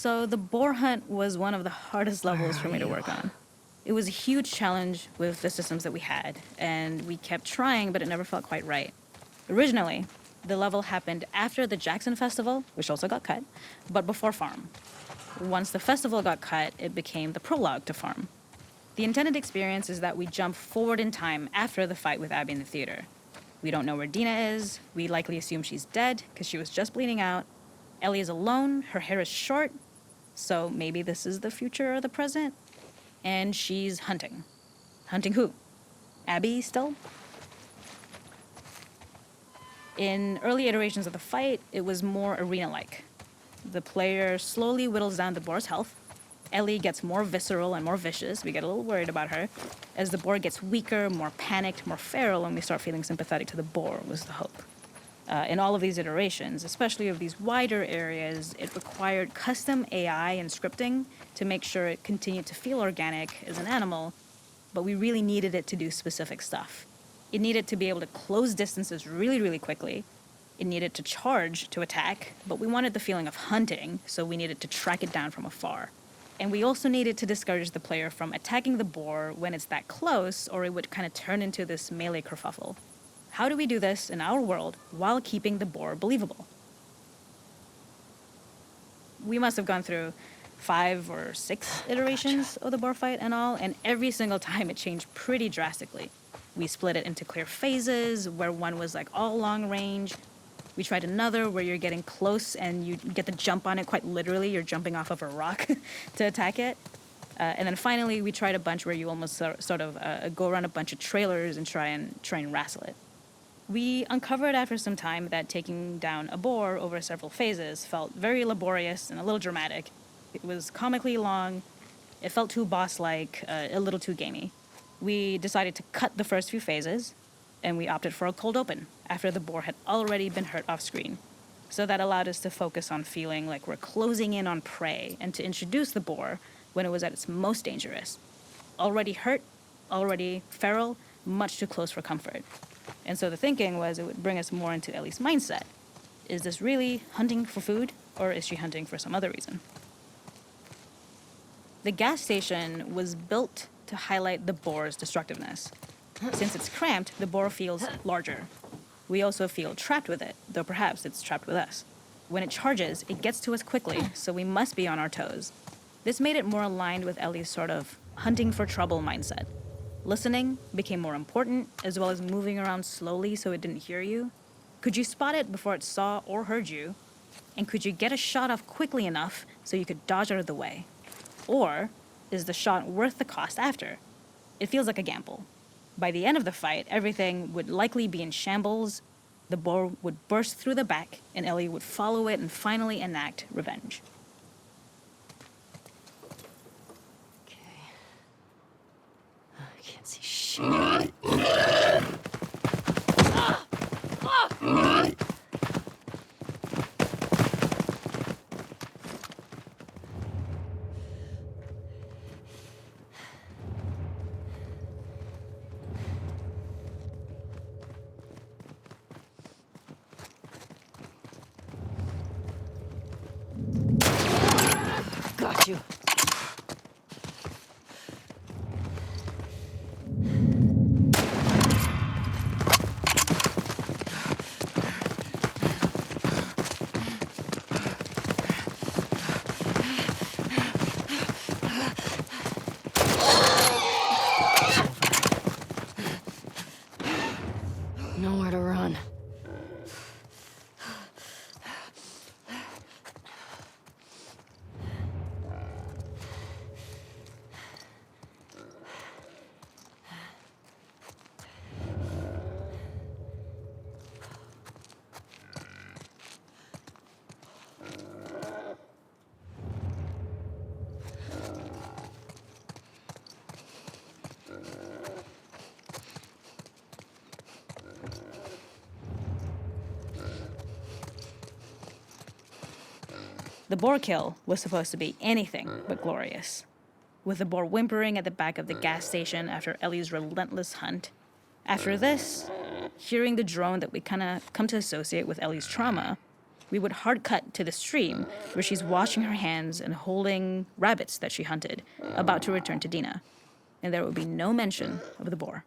So the boar hunt was one of the hardest levels for me to work on. It was a huge challenge with the systems that we had, and we kept trying, but it never felt quite right. Originally, the level happened after the Jackson Festival, which also got cut, but before Farm. Once the festival got cut, it became the prologue to Farm. The intended experience is that we jump forward in time after the fight with Abby in the theater. We don't know where Dina is. We likely assume she's dead because she was just bleeding out. Ellie is alone. Her hair is short. So maybe this is the future or the present. And she's hunting. Hunting who? Abby still? In early iterations of the fight, it was more arena-like. The player slowly whittles down the boar's health. Ellie gets more visceral and more vicious. We get a little worried about her. As the boar gets weaker, more panicked, more feral, and we start feeling sympathetic to the boar was the hope. In all of these iterations, especially of these wider areas, it required custom AI and scripting to make sure it continued to feel organic as an animal, but we really needed it to do specific stuff. It needed to be able to close distances really, really quickly. It needed to charge to attack, but we wanted the feeling of hunting, so we needed to track it down from afar. And we also needed to discourage the player from attacking the boar when it's that close, or it would kind of turn into this melee kerfuffle. How do we do this in our world while keeping the boar believable? We must have gone through 5 or 6 iterations of the boar fight and all, and every single time it changed pretty drastically. We split it into clear phases, where one was like all long range. We tried another where you're getting close and you get to jump on it quite literally. You're jumping off of a rock to attack it. And then finally, we tried a bunch where you almost sort of go around a bunch of trailers and try and wrestle it. We uncovered after some time that taking down a boar over several phases felt very laborious and a little dramatic. It was comically long. It felt too boss-like, a little too gamey. We decided to cut the first few phases, and we opted for a cold open after the boar had already been hurt off screen. So that allowed us to focus on feeling like we're closing in on prey and to introduce the boar when it was at its most dangerous. Already hurt, already feral, much too close for comfort. And so the thinking was it would bring us more into Ellie's mindset. Is this really hunting for food, or is she hunting for some other reason? The gas station was built to highlight the boar's destructiveness. Since it's cramped, the boar feels larger. We also feel trapped with it, though perhaps it's trapped with us. When it charges, it gets to us quickly, so we must be on our toes. This made it more aligned with Ellie's sort of hunting for trouble mindset. Listening became more important, as well as moving around slowly so it didn't hear you. Could you spot it before it saw or heard you? And could you get a shot off quickly enough so you could dodge out of the way? Or is the shot worth the cost after? It feels like a gamble. By the end of the fight, everything would likely be in shambles. The boar would burst through the back, and Ellie would follow it and finally enact revenge. Okay. I can't see shit. Got you. Nowhere to run. The boar kill was supposed to be anything but glorious. With the boar whimpering at the back of the gas station after Ellie's relentless hunt. After this, hearing the drone that we kind of come to associate with Ellie's trauma, We would hard cut to the stream where she's washing her hands and holding rabbits that she hunted, about to return to Dina. And there would be no mention of the boar.